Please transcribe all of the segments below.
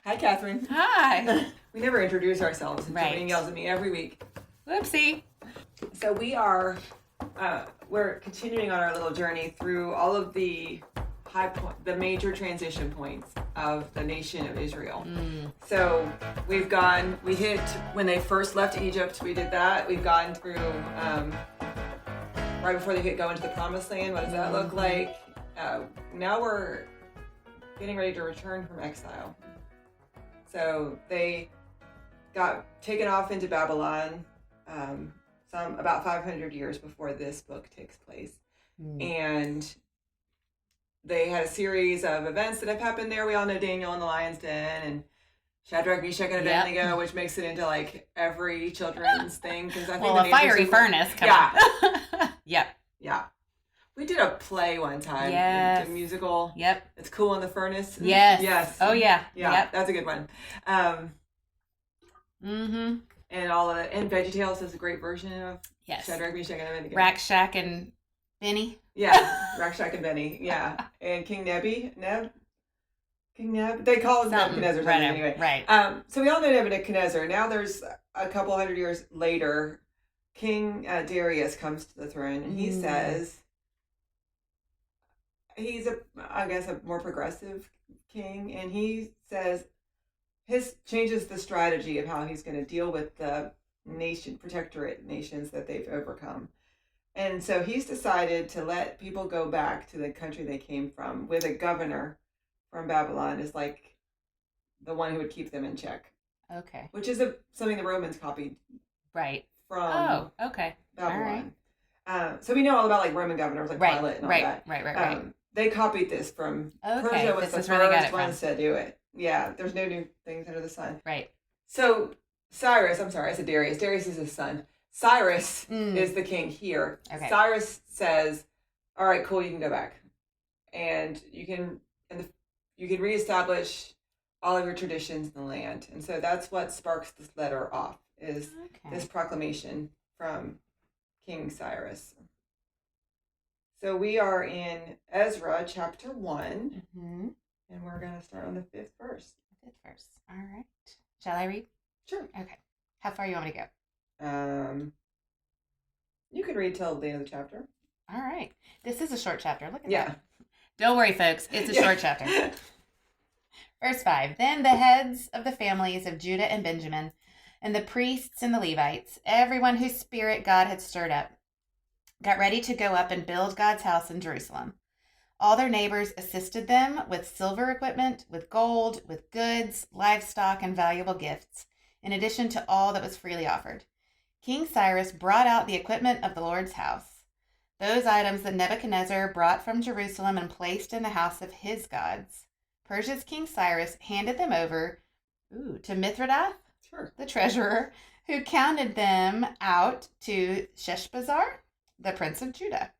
Hi, Catherine. Hi. We never introduce ourselves, and Right. somebody yells at me every week. Whoopsie. So we're continuing on our little journey through all of the the major transition points of the nation of Israel. So we hit when they first left Egypt. We did that. We've gone through right before they go into the Promised Land. What does that look like? Now we're getting ready to return from exile. So they got taken off into Babylon about 500 years before this book takes place. And they had a series of events that have happened there. We all know Daniel in the lion's den and Shadrach, Meshach, and Abednego, which makes it into like every children's thing. Because I think a fiery furnace. Come on. Yep. Yeah. We did a play one time. Yes. A musical. Yep. It's Cool in the Furnace. Yes. Yes. Oh yeah. Yeah. Yep. That's a good one. And all of it. And VeggieTales is a great version of Shadrach, Meshach, and Abednego. Rack Shack and Benny. Yeah. Rack Shack and Benny. Yeah. And King Neb. They call him Nebuchadnezzar. Right. Anyway. Right. So we all know Nebuchadnezzar. Now there's a couple hundred years later, King Darius comes to the throne, and he says he's a more progressive king, and he says changes the strategy of how he's going to deal with the protectorate nations that they've overcome. And so he's decided to let people go back to the country they came from with a governor from Babylon is like the one who would keep them in check. Okay. Which is something the Romans copied. Right. From okay. Babylon. All right. So we know all about like Roman governors like Pilate and all that. Right. They copied this from okay. Persia was the first ones to do it. Yeah, there's no new things under the sun. Right. So Cyrus, I'm sorry, I said Darius. Darius is his son. Cyrus is the king here. Okay. Cyrus says, "All right, cool, you can go back, and you can reestablish all of your traditions in the land." And so that's what sparks this letter off is this proclamation from King Cyrus. So we are in Ezra chapter 1, and we're going to start on the 5th verse. All right. Shall I read? Sure. Okay. How far you want me to go? You can read till the end of the chapter. All right. This is a short chapter. Look at that. Yeah. Don't worry, folks. It's a short chapter. Verse 5. Then the heads of the families of Judah and Benjamin, and the priests and the Levites, everyone whose spirit God had stirred up, got ready to go up and build God's house in Jerusalem. All their neighbors assisted them with silver equipment, with gold, with goods, livestock, and valuable gifts, in addition to all that was freely offered. King Cyrus brought out the equipment of the Lord's house, those items that Nebuchadnezzar brought from Jerusalem and placed in the house of his gods. Persia's King Cyrus handed them over to Mithridath, the treasurer, who counted them out to Sheshbazzar, the prince of Judah.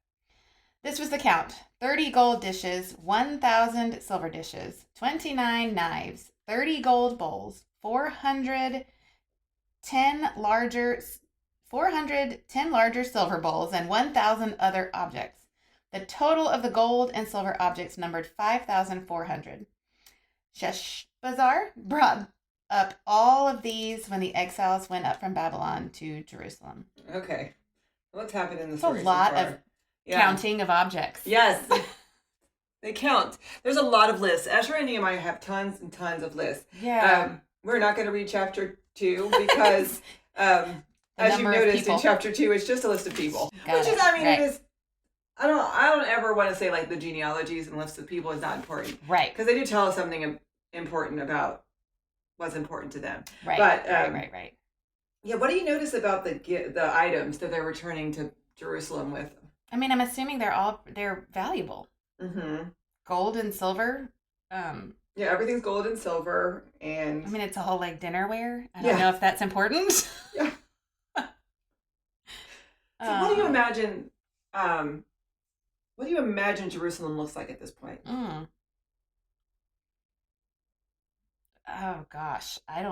This was the count: 30 gold dishes, 1,000 silver dishes, 29 knives, 30 gold bowls, 410 larger silver bowls, and 1,000 other objects. The total of the gold and silver objects numbered 5,400. Sheshbazzar brought up all of these when the exiles went up from Babylon to Jerusalem. Okay. What's happened in the story? It's a lot of counting of objects. Yes. They count. There's a lot of lists. Ezra and Nehemiah have tons and tons of lists. Yeah. We're not going to read chapter 2 because as you've noticed in chapter 2, it's just a list of people. It is. I don't ever want to say like the genealogies and lists of people is not important. Right. Because they do tell us something important about what's important to them. Right. But, right. Yeah, what do you notice about the items that they're returning to Jerusalem with? I mean, I'm assuming they're valuable. Mm-hmm. Gold and silver. Yeah, everything's gold and silver, and I mean, it's a whole like dinnerware. I don't know if that's important. Yeah. So, what do you imagine? What do you imagine Jerusalem looks like at this point? Oh gosh, I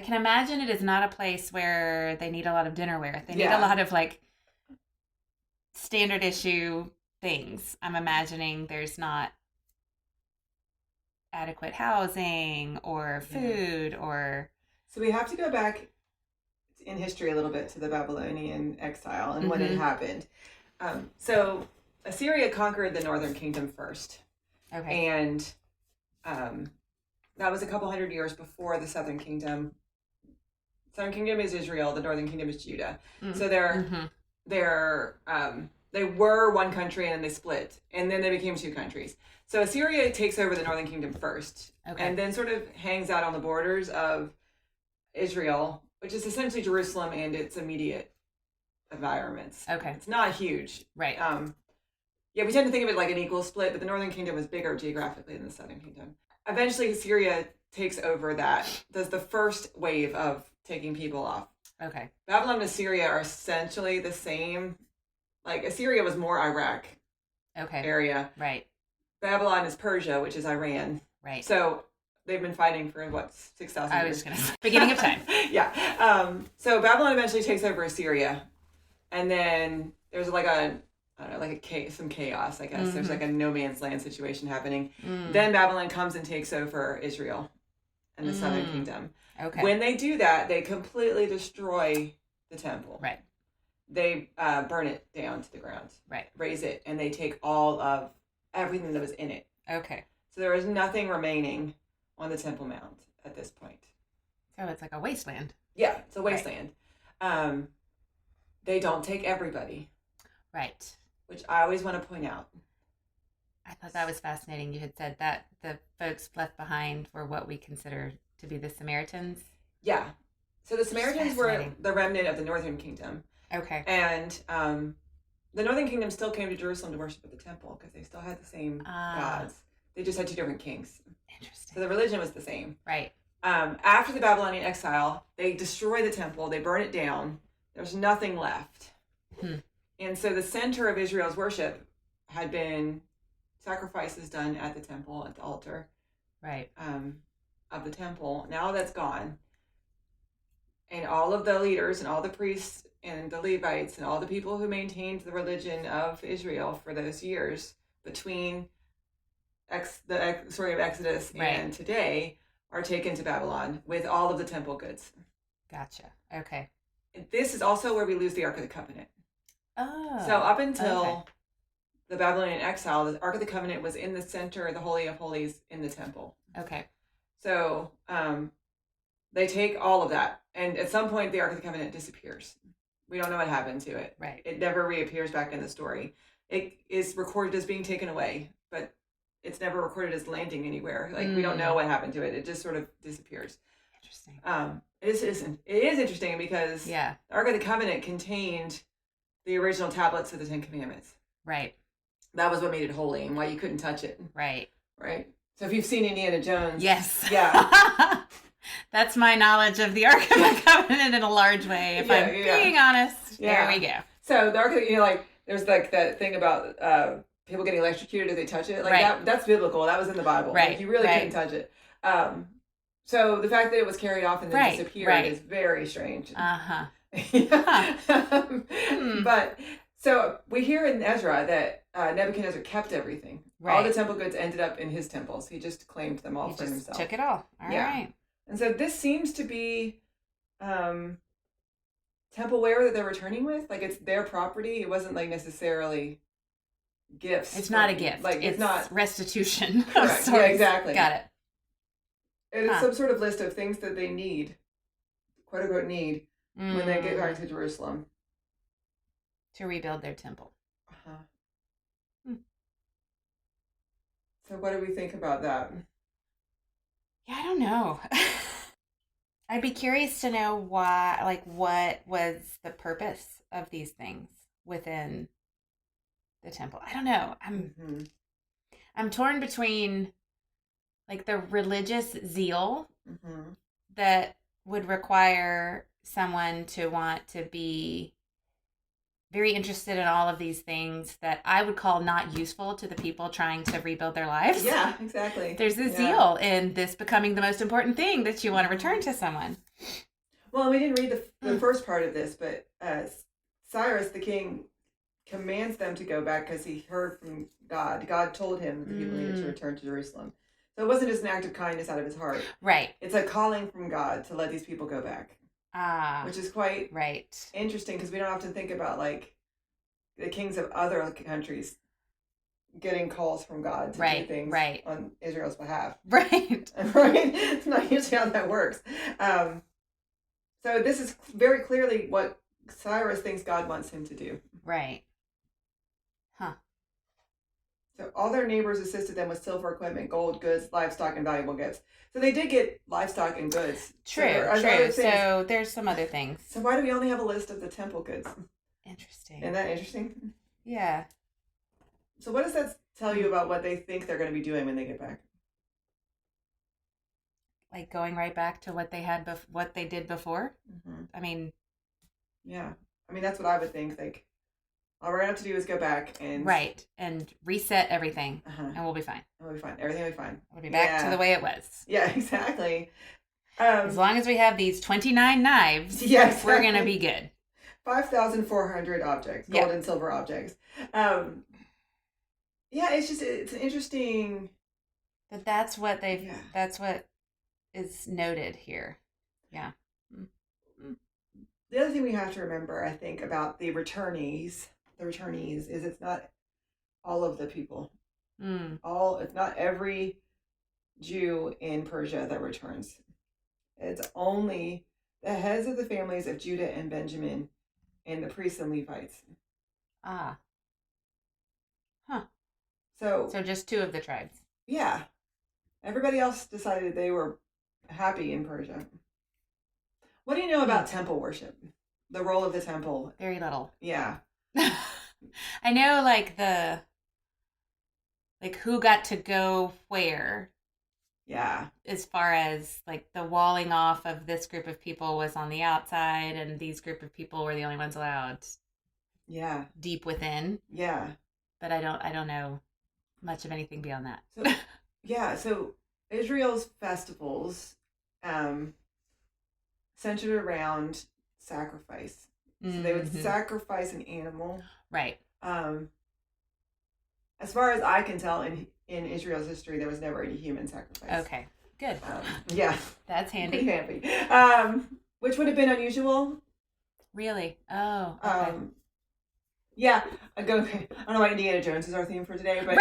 can imagine it is not a place where they need a lot of dinnerware. They need a lot of like standard issue things. I'm imagining there's not. adequate housing or food or... So we have to go back in history a little bit to the Babylonian exile and when it happened. So Assyria conquered the northern kingdom first. Okay. And that was a couple hundred years before the southern kingdom. Southern kingdom is Israel. The northern kingdom is Judah. So they were one country and then they split. And then they became two countries. So Assyria takes over the northern kingdom first. Okay. And then sort of hangs out on the borders of Israel, which is essentially Jerusalem and its immediate environments. Okay. It's not huge. Right. Yeah, we tend to think of it like an equal split, but the northern kingdom is bigger geographically than the southern kingdom. Eventually, Assyria takes over that, does the first wave of taking people off. Okay. Babylon and Assyria are essentially the same. Like, Assyria was more Iraq area. Right. Babylon is Persia, which is Iran. Right. So they've been fighting for, 6,000 years? I was going to say, beginning of time. Yeah. So Babylon eventually takes over Assyria. And then there's some chaos, I guess. There's like a no man's land situation happening. Then Babylon comes and takes over Israel and the southern kingdom. Okay. When they do that, they completely destroy the temple. Right. They burn it down to the ground. Right. Raise it, and they take all of everything that was in it. Okay. So there is nothing remaining on the Temple Mount at this point. So it's like a wasteland. Yeah, it's a wasteland. Right. They don't take everybody. Right. Which I always want to point out. I thought that was fascinating. You had said that the folks left behind were what we consider to be the Samaritans. Yeah. So the Samaritans were the remnant of the northern kingdom. Okay. And the northern kingdom still came to Jerusalem to worship at the temple because they still had the same gods. They just had two different kings. Interesting. So the religion was the same. Right. After the Babylonian exile, they destroy the temple. They burn it down. There's nothing left. And so the center of Israel's worship had been sacrifices done at the temple, at the altar. Right. Of the temple. Now that's gone. And all of the leaders and all the priests and the Levites and all the people who maintained the religion of Israel for those years between the story of Exodus and today are taken to Babylon with all of the temple goods. Gotcha. Okay. This is also where we lose the Ark of the Covenant. Oh. So up until the Babylonian exile, the Ark of the Covenant was in the center, the Holy of Holies, in the temple. Okay. So they take all of that. And at some point, the Ark of the Covenant disappears. We don't know what happened to it. Right. It never reappears back in the story. It is recorded as being taken away, but it's never recorded as landing anywhere. Like, we don't know what happened to it. It just sort of disappears. Interesting. It is interesting because the Ark of the Covenant contained the original tablets of the Ten Commandments. Right. That was what made it holy and why you couldn't touch it. Right. Right. So if you've seen Indiana Jones. Yes. Yeah. That's my knowledge of the Ark of the Covenant in a large way, if I'm being honest. There we go. So the Ark of the, there's like that thing about people getting electrocuted if they touch it. Like that's biblical. That was in the Bible. Right. Like, you really couldn't touch it. So the fact that it was carried off and then disappeared is very strange. Uh-huh. But so we hear in Ezra that Nebuchadnezzar kept everything. All the temple goods ended up in his temples. He just claimed them all for himself. Took it all. All right. And so this seems to be templeware that they're returning with. Like, it's their property. It wasn't like necessarily gifts. It's not a gift. Like, it's not restitution. Correct. Yeah, exactly. Got it. And it's some sort of list of things that they need, quote unquote need, when they get back to Jerusalem. To rebuild their temple. So what do we think about that? Yeah, I don't know. I'd be curious to know why, like, what was the purpose of these things within the temple. I don't know. I'm torn between, like, the religious zeal that would require someone to want to be very interested in all of these things that I would call not useful to the people trying to rebuild their lives. Yeah, exactly. There's a zeal in this becoming the most important thing that you want to return to someone. Well, we didn't read the first part of this, but Cyrus the king commands them to go back because he heard from God. God told him that the people needed to return to Jerusalem. So it wasn't just an act of kindness out of his heart. Right. It's a calling from God to let these people go back. Ah. Which is quite right. interesting because we don't often think about like the kings of other countries getting calls from God to do things on Israel's behalf. Right. Right? It's not usually how that works. So this is very clearly what Cyrus thinks God wants him to do. Right. Huh. So all their neighbors assisted them with silver equipment, gold, goods, livestock, and valuable gifts. So they did get livestock and goods. True, true. So there's some other things. So why do we only have a list of the temple goods? Interesting. Isn't that interesting? Yeah. So what does that tell you about what they think they're going to be doing when they get back? Like going right back to what they had, what they did before? Mm-hmm. I mean... Yeah. I mean, that's what I would think. Like, all we're going to have to do is go back and... Right. And reset everything. And we'll be fine. We'll be fine. Everything will be fine. We'll be back to the way it was. Yeah, exactly. As long as we have these 29 knives, we're going to be good. 5,400 objects, gold and silver objects. Yeah, it's an interesting... But that's what that's what is noted here. Yeah. The other thing we have to remember, I think, about the returnees is it's not all of the people. It's not every Jew in Persia that returns. It's only the heads of the families of Judah and Benjamin and the priests and Levites. Ah. Huh. So just 2 of the tribes. Yeah. Everybody else decided they were happy in Persia. What do you know about temple worship? The role of the temple? Very little. Yeah. I know who got to go where. Yeah. As far as like the walling off of this group of people was on the outside and these group of people were the only ones allowed. Yeah. Deep within. Yeah. But I don't know much of anything beyond that. So Israel's festivals centered around sacrifice. So they would sacrifice an animal. Right. As far as I can tell, in Israel's history, there was never any human sacrifice. Okay, good. Yeah. That's handy. Pretty handy. Which would have been unusual. Really? Oh, okay. Yeah. I don't know why Indiana Jones is our theme for today, but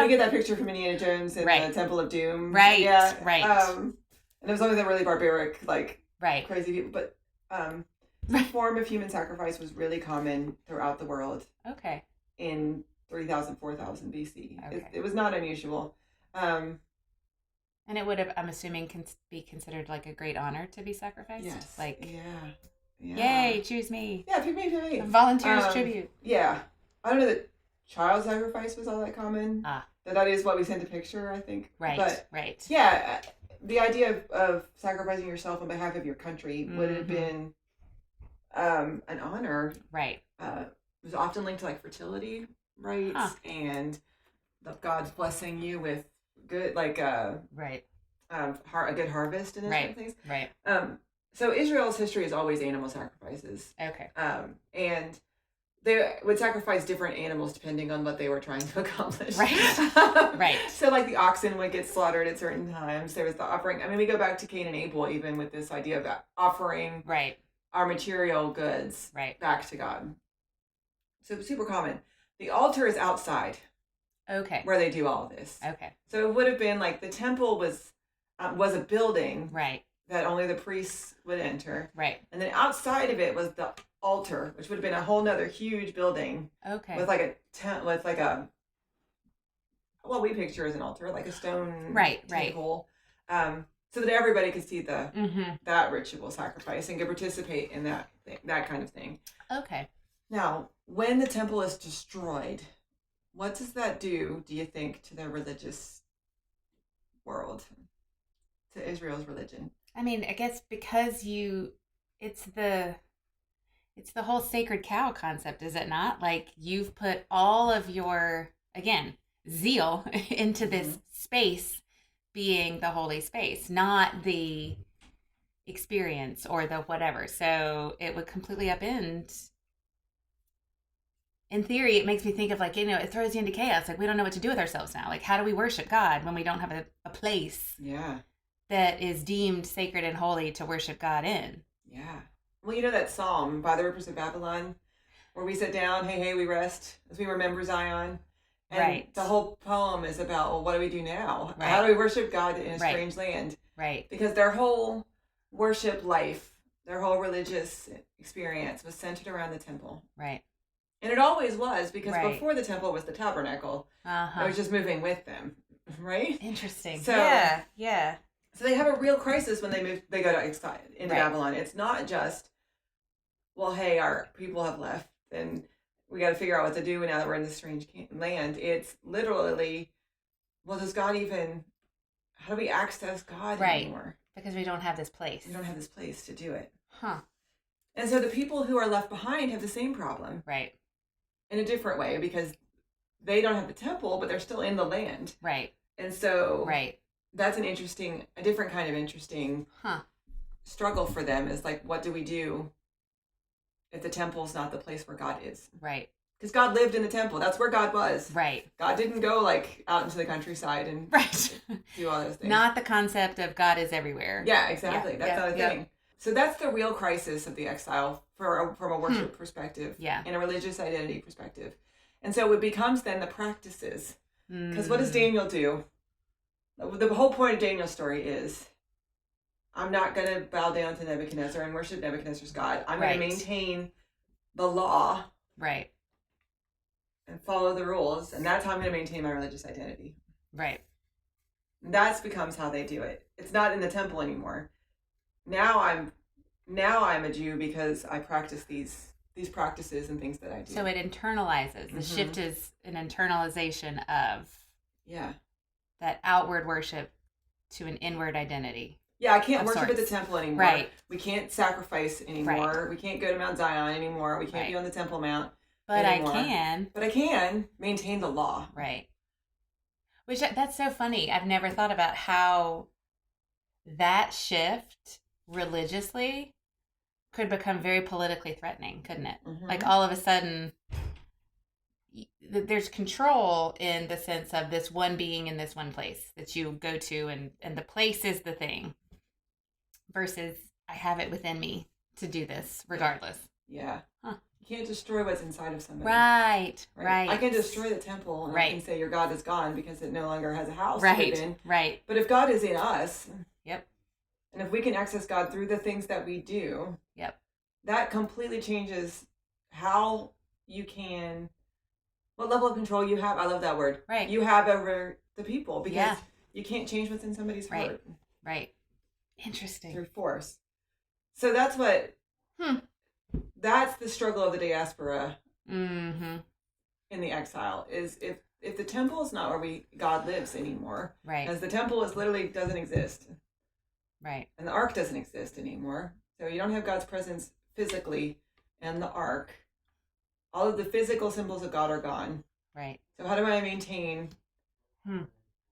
we get that picture from Indiana Jones in the Temple of Doom. Right. Yeah. Right. And it was only the really barbaric, crazy people. But some form of human sacrifice was really common throughout the world. Okay. In 3,000, 4,000 BC. Okay. It was not unusual. And it would have, I'm assuming, be considered like a great honor to be sacrificed? Yes. Yeah. Yay, choose me. Yeah, pick me. Volunteers tribute. Yeah. I don't know that child sacrifice was all that common. But that is what we tend to picture, I think. Right, but, right. Yeah, the idea of sacrificing yourself on behalf of your country would have been an honor. Right. It was often linked to fertility rites and God's blessing you with good, a good harvest and those kind of things. Right. So Israel's history is always animal sacrifices. Okay. And they would sacrifice different animals depending on what they were trying to accomplish. Right. Right. So the oxen would get slaughtered at certain times. There was the offering. I mean, we go back to Cain and Abel even with this idea of offering our material goods back to God. So super common. The altar is outside. Okay. Where they do all of this. Okay. So it would have been the temple was a building. Right. That only the priests would enter. Right. And then outside of it was the altar, which would have been a whole nother huge building. Okay. With what we picture as an altar, like a stone table. So that everybody could see that ritual sacrifice and could participate in that kind of thing. Okay. Now, when the temple is destroyed, what does that do you think, to the religious world? To Israel's religion? I mean, I guess because it's the whole sacred cow concept, is it not? You've put all of your, again, zeal into this space being the holy space, not the experience or the whatever. So it would completely upend in theory, it makes me think of like, it throws you into chaos. Like we don't know what to do with ourselves now. Like how do we worship God when we don't have a place that is deemed sacred and holy to worship God in? Yeah. Well, that psalm, by the rivers of Babylon, where we sit down, hey, we rest as we remember Zion. And the whole poem is about, well, what do we do now? Right. How do we worship God in a strange land? Right. Because their whole worship life, their whole religious experience was centered around the temple. Right. And it always was, because before the temple was the tabernacle. It was just moving with them. Right? Interesting. So, yeah. So they have a real crisis when they go to exile into Babylon. It's not just, well, hey, our people have left and we got to figure out what to do now that we're in this strange land. It's literally, well, how do we access God anymore? Because we don't have this place. We don't have this place to do it. Huh. And so the people who are left behind have the same problem. Right. In a different way, because they don't have the temple, but they're still in the land. Right. And so that's a different kind of interesting struggle for them, is like, what do we do if the temple's not the place where God is? Right. Because God lived in the temple. That's where God was. Right. God didn't go like out into the countryside and do all those things. Not the concept of God is everywhere. Yeah, exactly. Yeah. That's not a thing. So that's the real crisis of the exile from a worship perspective and a religious identity perspective. And so it becomes then the practices. Because what does Daniel do? The whole point of Daniel's story is, I'm not going to bow down to Nebuchadnezzar and worship Nebuchadnezzar's God. I'm going to maintain the law. Right. And follow the rules. And that's how I'm going to maintain my religious identity. Right. That becomes how they do it. It's not in the temple anymore. Now I'm a Jew because I practice these practices and things that I do. So it internalizes. The shift is an internalization of that outward worship to an inward identity. Yeah, I can't worship at the temple anymore. Right. We can't sacrifice anymore. Right. We can't go to Mount Zion anymore. We can't be on the Temple Mount anymore. But I can maintain the law. Right. Which, that's so funny. I've never thought about how that shift religiously could become very politically threatening, couldn't it? Mm-hmm. Like all of a sudden, there's control in the sense of this one being in this one place that you go to, and the place is the thing, versus I have it within me to do this regardless. Yeah. Huh. You can't destroy what's inside of somebody. Right. I can destroy the temple and I can say your God is gone because it no longer has a house to live in. Right. But if God is in us, yep, and if we can access God through the things that we do, yep, that completely changes how you can, what level of control you have. I love that word. Right. You have over the people, because you can't change what's in somebody's heart. Right. Interesting. Through force. So that's what, that's the struggle of the diaspora in the exile, is if the temple is not where God lives anymore, as the temple literally doesn't exist. Right. And the ark doesn't exist anymore. So you don't have God's presence physically in the ark. All of the physical symbols of God are gone. Right. So how do I maintain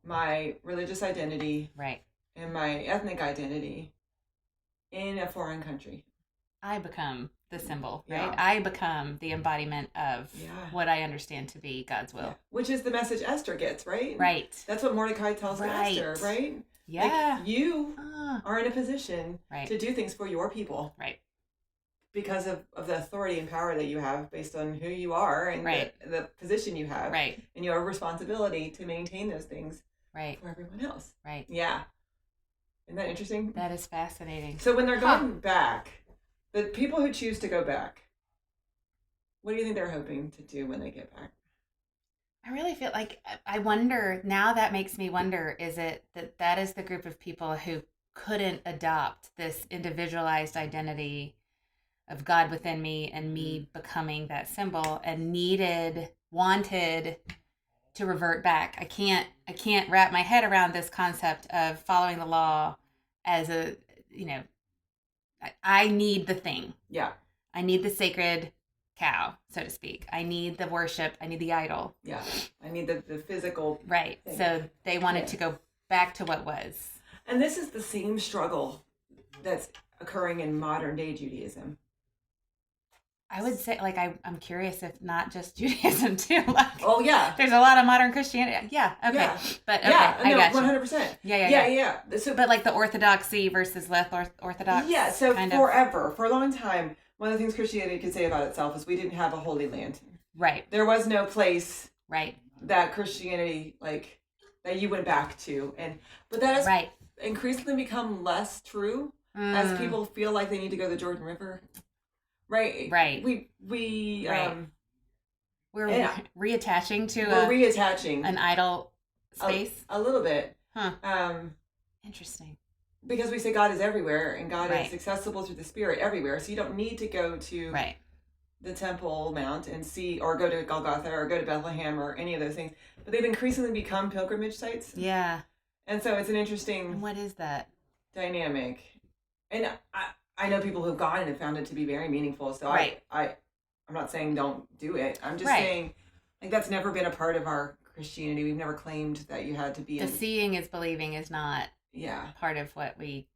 my religious identity and my ethnic identity in a foreign country? I become the symbol, right? Yeah. I become the embodiment of what I understand to be God's will. Yeah. Which is the message Esther gets, right? Right. That's what Mordecai tells Esther, right? Yeah. Like, you are in a position to do things for your people. Right. Because of the authority and power that you have based on who you are and the position you have. Right. And your responsibility to maintain those things for everyone else. Right. Yeah. Isn't that interesting? That is fascinating. So when they're going back, the people who choose to go back, what do you think they're hoping to do when they get back? I really feel like, I wonder, now that makes me wonder, is it that is the group of people who couldn't adopt this individualized identity of God within me and me becoming that symbol, and wanted to revert back. I can't wrap my head around this concept of following the law as I need the thing. Yeah. I need the sacred cow, so to speak. I need the worship. I need the idol. Yeah. I need the physical. Right. Thing. So they wanted to go back to what was. And this is the same struggle that's occurring in modern day Judaism. I would say, like, I'm curious if not just Judaism too. Like, oh yeah, there's a lot of modern Christianity. Yeah, okay, yeah. But okay, yeah, I no, got you. 100%. Yeah. So, but like the orthodoxy versus less orthodox. Yeah. So kind for a long time, one of the things Christianity could say about itself is we didn't have a holy land. Right. There was no place. Right. That Christianity, like, that you went back to, but that has increasingly become less true as people feel like they need to go to the Jordan River. Right. We right. We're reattaching to an idol space a little bit. Interesting. Because we say God is everywhere and God is accessible through the Spirit everywhere, so you don't need to go to the Temple Mount and see, or go to Golgotha or go to Bethlehem or any of those things. But they've increasingly become pilgrimage sites. Yeah. And so it's an interesting. And what is that dynamic? And I know people who've gone and have found it to be very meaningful. So I'm not saying don't do it. I'm just saying, like, that's never been a part of our Christianity. We've never claimed that you had to be. Seeing is believing is not part of what we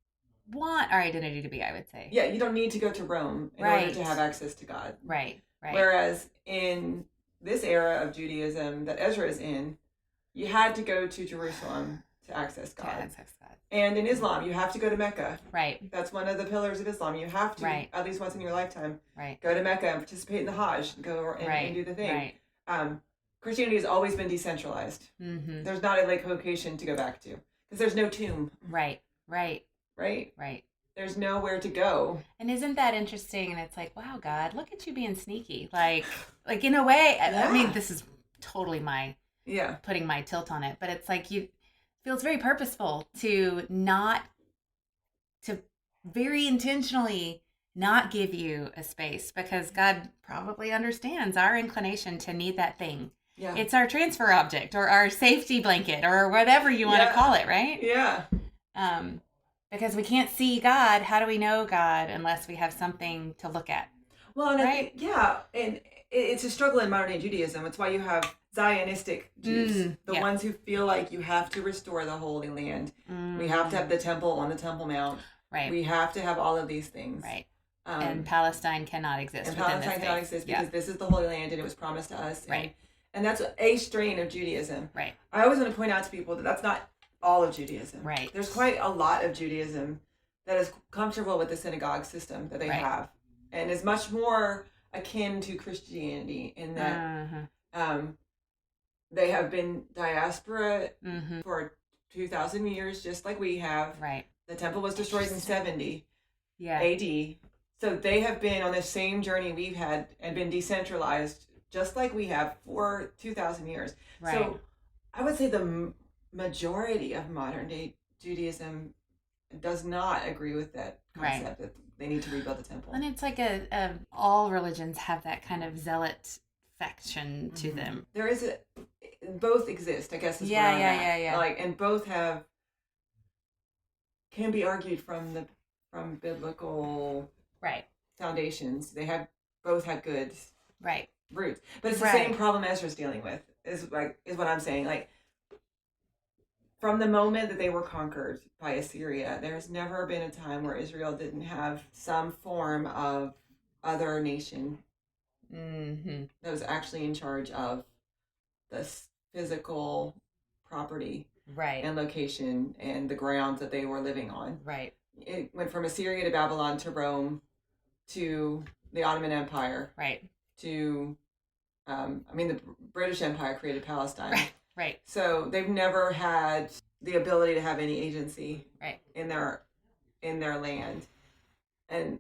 want our identity to be, I would say. Yeah, you don't need to go to Rome in order to have access to God. Right. Whereas in this era of Judaism that Ezra is in, you had to go to Jerusalem to access God. And in Islam, you have to go to Mecca. Right. That's one of the pillars of Islam. You have to, at least once in your lifetime, go to Mecca and participate in the Hajj, and do the thing. Right. Christianity has always been decentralized. Mm-hmm. There's not a location to go back to because there's no tomb. Right. There's nowhere to go. And isn't that interesting? And it's like, wow, God, look at you being sneaky. Like in a way, I mean, this is totally my putting my tilt on it, but it's like feels very purposeful to very intentionally not give you a space, because God probably understands our inclination to need that thing. Yeah. It's our transfer object or our safety blanket or whatever you want to call it, right? Yeah. Because we can't see God. How do we know God unless we have something to look at? Well, and and it's a struggle in modern day Judaism. It's why you have Zionistic Jews, the ones who feel like you have to restore the Holy Land. We have to have the temple on the Temple Mount. Right. We have to have all of these things. Right. And Palestine cannot exist. And Palestine cannot exist because this is the Holy Land and it was promised to us. Right. And that's a strain of Judaism. Right. I always want to point out to people that that's not all of Judaism. Right. There's quite a lot of Judaism that is comfortable with the synagogue system that they have, and is much more akin to Christianity in that they have been diaspora for 2,000 years, just like we have. Right. The temple was destroyed in 70 AD. So they have been on the same journey we've had and been decentralized, just like we have, for 2,000 years. Right. So I would say the majority of modern day Judaism does not agree with that concept that they need to rebuild the temple. And it's like all religions have that kind of zealot faction to them. There is both exist, I guess. Like, and both can be argued from biblical foundations. They both have good roots, but it's the same problem Ezra's dealing with. Is what I'm saying. Like, from the moment that they were conquered by Assyria, there's never been a time where Israel didn't have some form of other nation that was actually in charge of the physical property and location and the grounds that they were living on. Right. It went from Assyria to Babylon to Rome to the Ottoman Empire. Right. To, the British Empire created Palestine. Right. So they've never had the ability to have any agency in their land. And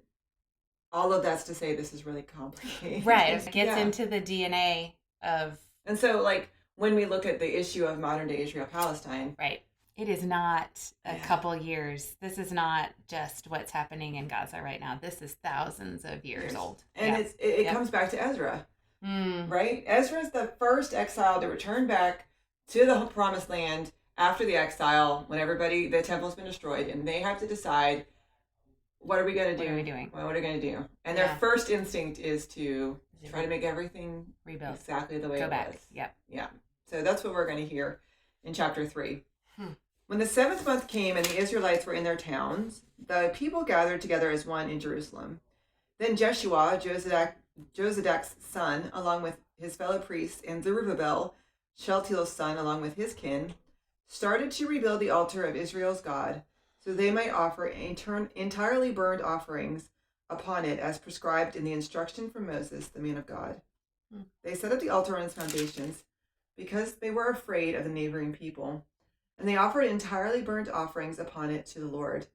all of that's to say this is really complicated. Right. It gets into the DNA of... And so, like, when we look at the issue of modern-day Israel-Palestine... Right. It is not a couple years. This is not just what's happening in Gaza right now. This is thousands of years old. And it comes back to Ezra. Right? Ezra is the first exile to return back to the Promised Land after the exile, when the temple's been destroyed, and they have to decide, what are we going to do? What are we doing? What are we going to do? And their first instinct is to try to make everything rebuild exactly the way it was. Yep. Yeah. So that's what we're going to hear in chapter 3. When the 7th month came and the Israelites were in their towns, the people gathered together as one in Jerusalem. Then Jeshua, Josedek's son, along with his fellow priests, and Zerubbabel, Shealtiel's son, along with his kin, started to rebuild the altar of Israel's God, so they might offer entirely burned offerings upon it as prescribed in the instruction from Moses, the man of God. They set up the altar on its foundations because they were afraid of the neighboring people, and they offered entirely burnt offerings upon it to the Lord,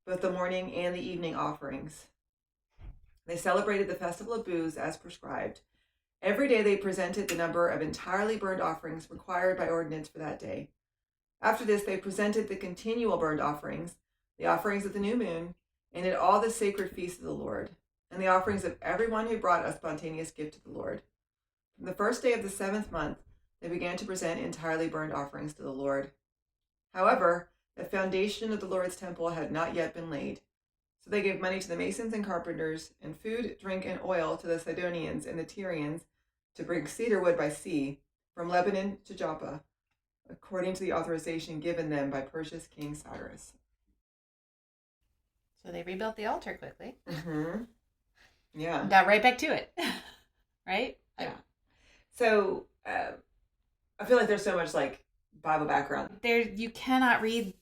both the morning and the evening offerings. They celebrated the festival of booths as prescribed. Every day they presented the number of entirely burned offerings required by ordinance for that day. After this, they presented the continual burnt offerings, the offerings of the new moon, and at all the sacred feasts of the Lord, and the offerings of everyone who brought a spontaneous gift to the Lord. From the first day of the 7th month, they began to present entirely burned offerings to the Lord. However, the foundation of the Lord's temple had not yet been laid. So they gave money to the masons and carpenters, and food, drink, and oil to the Sidonians and the Tyrians to bring cedar wood by sea from Lebanon to Joppa, according to the authorization given them by Persia's king Cyrus. So they rebuilt the altar quickly. Mm-hmm. Yeah. Got right back to it. Right? Yeah. So I feel like there's so much like Bible background. You cannot read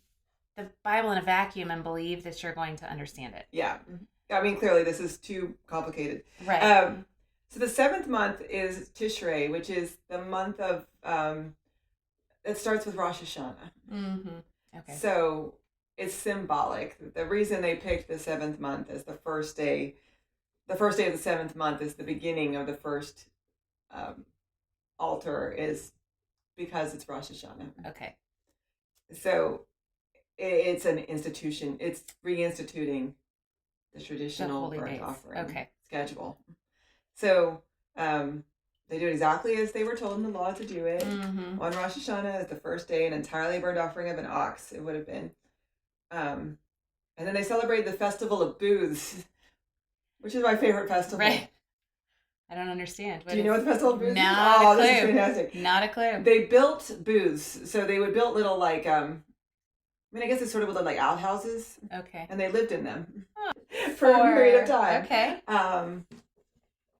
the Bible in a vacuum and believe that you're going to understand it. Yeah. I mean, clearly this is too complicated. Right. So the 7th month is Tishrei, which is the month of, it starts with Rosh Hashanah. Mm-hmm. Okay. So it's symbolic. The reason they picked the 7th month as the first day of the 7th month is the beginning of the first altar is because it's Rosh Hashanah. Okay. So it's an institution. It's reinstituting the traditional burnt offering schedule. So they do exactly as they were told in the law to do it. Mm-hmm. On Rosh Hashanah is the first day, an entirely burnt offering of an ox, it would have been. And then they celebrate the festival of booths, which is my favorite festival. Right. I don't understand. Do you know what the festival of booths is? Not a clue. This is fantastic. Not a clue. They built booths. So they would build little like, I guess it's sort of little like outhouses. Okay. And they lived in them for a period of time. Okay.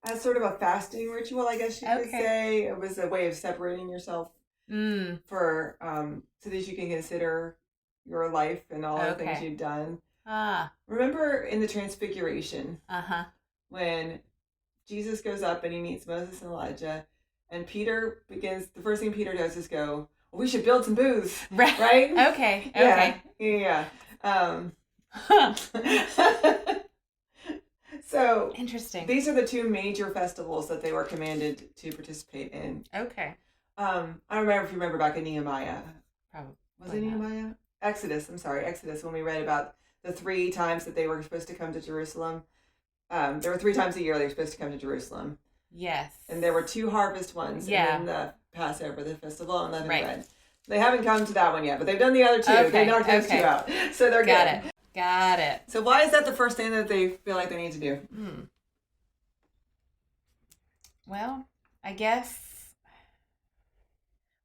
As sort of a fasting ritual, I guess you could say. It was a way of separating yourself for so that you can consider your life and all the things you've done. Remember in the Transfiguration, when Jesus goes up and he meets Moses and Elijah, and Peter begins, the first thing Peter does is go, well, we should build some booths, right? Okay. Yeah. So interesting. These are the two major festivals that they were commanded to participate in. Okay. I don't remember if you remember back in Nehemiah. Probably. Was it Nehemiah? Exodus. When we read about the 3 times that they were supposed to come to Jerusalem. There were 3 times a year they were supposed to come to Jerusalem. Yes. And there were 2 harvest ones. Yeah. And then the Passover, the festival of unleavened bread. They haven't come to that one yet, but they've done the other 2. They knocked those 2 out. So they're good. Got it. So why is that the first thing that they feel like they need to do? Well, I guess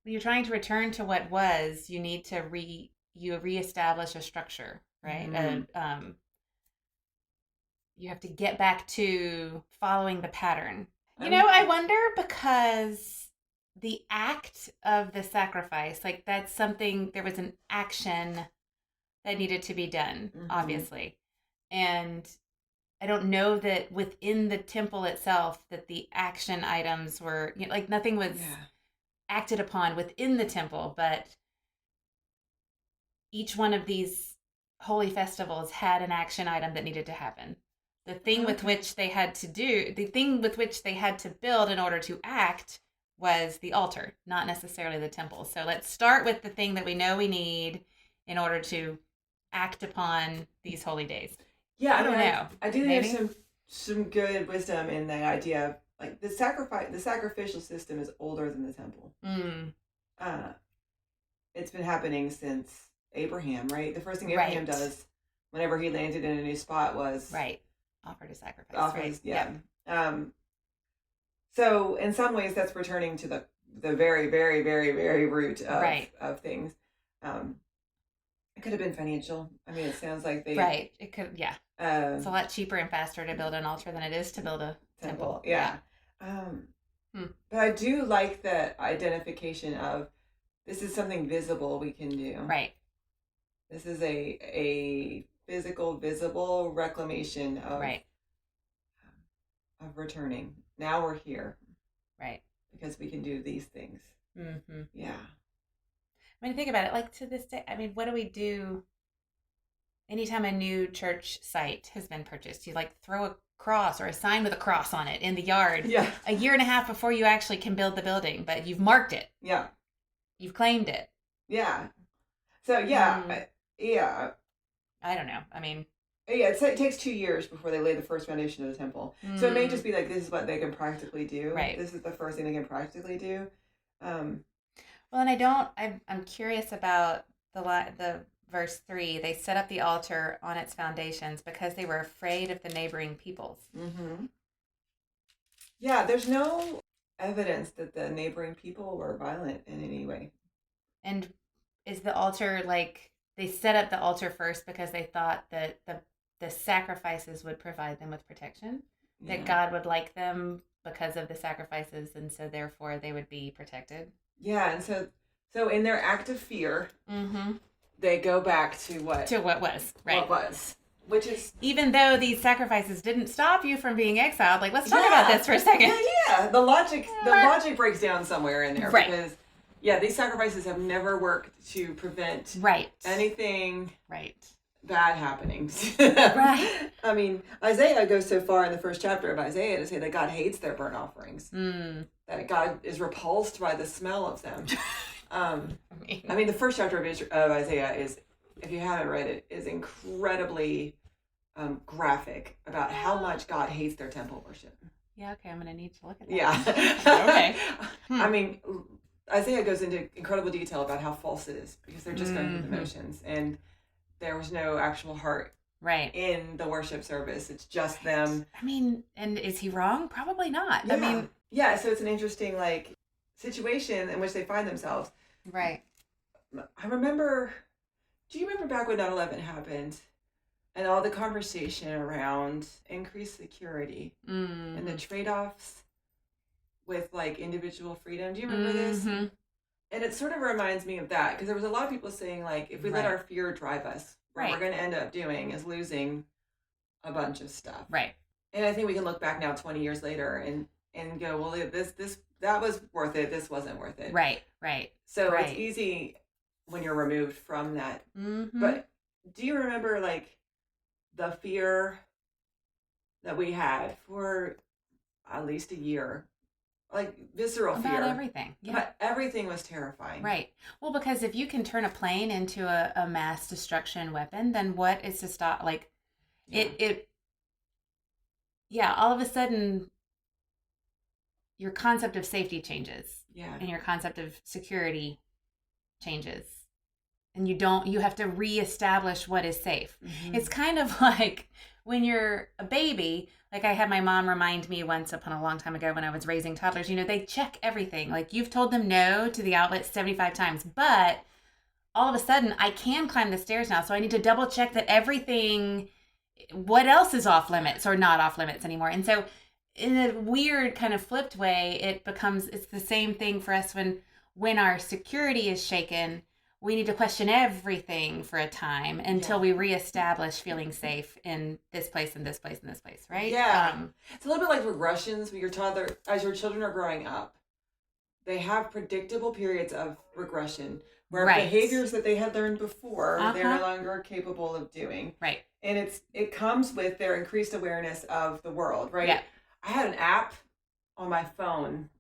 when you're trying to return to what was, you need to reestablish a structure, right? Mm-hmm. You have to get back to following the pattern. I wonder, because the act of the sacrifice, like that's something, there was an action that needed to be done, obviously. And I don't know that within the temple itself that the action items were, like nothing was acted upon within the temple, but each one of these holy festivals had an action item that needed to happen. The thing with which they had to build in order to act was the altar, not necessarily the temple. So let's start with the thing that we know we need in order to act upon these holy days. Yeah, I don't know. I do think there's some good wisdom in the idea of like the sacrificial system is older than the temple. It's been happening since Abraham, right? The first thing Abraham does whenever he landed in a new spot was offer to sacrifice. So in some ways that's returning to the very, very, very, very root of things. It could have been financial. I mean, it sounds like they... It could, it's a lot cheaper and faster to build an altar than it is to build a temple. Yeah. But I do like the identification of this is something visible we can do. Right. This is a physical, visible reclamation of of returning. Now we're here. Right. Because we can do these things. Mm-hmm. Yeah. I mean, think about it. Like to this day, I mean, what do we do anytime a new church site has been purchased? You like throw a cross or a sign with a cross on it in the yard a year and a half before you actually can build the building, but you've marked it. Yeah. You've claimed it. Yeah. So, yeah. I don't know. I mean... Yeah, it takes 2 years before they lay the first foundation of the temple. So it may just be like, this is what they can practically do. Right. This is the first thing they can practically do. Well, and I'm curious about the verse 3. They set up the altar on its foundations because they were afraid of the neighboring peoples. Mm-hmm. Yeah, there's no evidence that the neighboring people were violent in any way. And is the altar like, they set up the altar first because they thought that the sacrifices would provide them with protection, that God would like them because of the sacrifices, and so therefore they would be protected. Yeah, and so in their act of fear, they go back to what was, right? What was, which is, even though these sacrifices didn't stop you from being exiled. Like, let's talk about this for a second. Yeah, the logic breaks down somewhere in there, right? Because these sacrifices have never worked to prevent anything bad happening. Right. I mean, Isaiah goes so far in the first chapter of Isaiah to say that God hates their burnt offerings. That God is repulsed by the smell of them. I mean, the first chapter of Isaiah is, if you haven't read it, is incredibly graphic about how much God hates their temple worship. Yeah, okay, I'm going to need to look at that. Yeah. Okay. I mean, Isaiah goes into incredible detail about how false it is because they're just going through the motions, and there was no actual heart in the worship service. It's just them. I mean, and is he wrong? Probably not. Yeah. I mean, so it's an interesting situation in which they find themselves. Right. I remember. Do you remember back when 9/11 happened, and all the conversation around increased security and the trade-offs with individual freedom? Do you remember this? And it sort of reminds me of that, because there was a lot of people saying if we let our fear drive us, what we're going to end up doing is losing a bunch of stuff. Right. And I think we can look back now 20 years later and go, well, that was worth it. This wasn't worth it. Right. So it's easy when you're removed from that. But do you remember the fear that we had for at least a year? Visceral fear. About everything. Yeah. But everything was terrifying. Right. Well, because if you can turn a plane into a mass destruction weapon, then what is to stop? All of a sudden, your concept of safety changes. Yeah. And your concept of security changes. And you have to reestablish what is safe. It's kind of like when you're a baby. I had my mom remind me once upon a long time ago when I was raising toddlers, they check everything. You've told them no to the outlet 75 times, but all of a sudden I can climb the stairs now. So I need to double check that everything, what else is off limits or not off limits anymore. And so in a weird kind of flipped way, it's the same thing for us when our security is shaken. We need to question everything for a time until we reestablish feeling safe in this place and this place and this place, right? Yeah. It's a little bit like regressions when as your children are growing up, they have predictable periods of regression where behaviors that they had learned before, they're no longer capable of doing. Right. And it comes with their increased awareness of the world, right? Yeah. I had an app on my phone.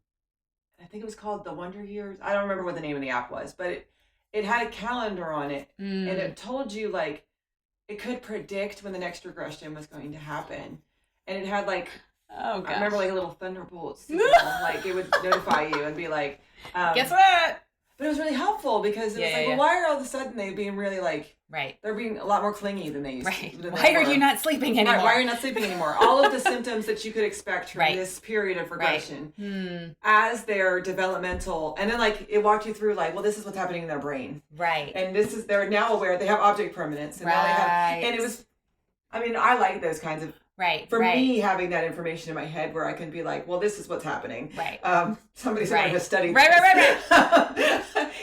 I think it was called The Wonder Years. I don't remember what the name of the app was, but it had a calendar on it, and it told you it could predict when the next regression was going to happen, and it had I remember a little thunderbolt signal, it would notify you and be guess what? But it was really helpful because it was well, why are all of a sudden they being really they're being a lot more clingy than they used to. Why are you not sleeping anymore? Right, why are you not sleeping anymore? All of the symptoms that you could expect from this period of regression as their developmental, and then it walked you through well, this is what's happening in their brain. Right. And they're now aware they have object permanence. And now they have, and it was, I mean, I like those kinds of. Right. For me, having that information in my head where I can be like, well, this is what's happening. Right. Somebody has studied. Right.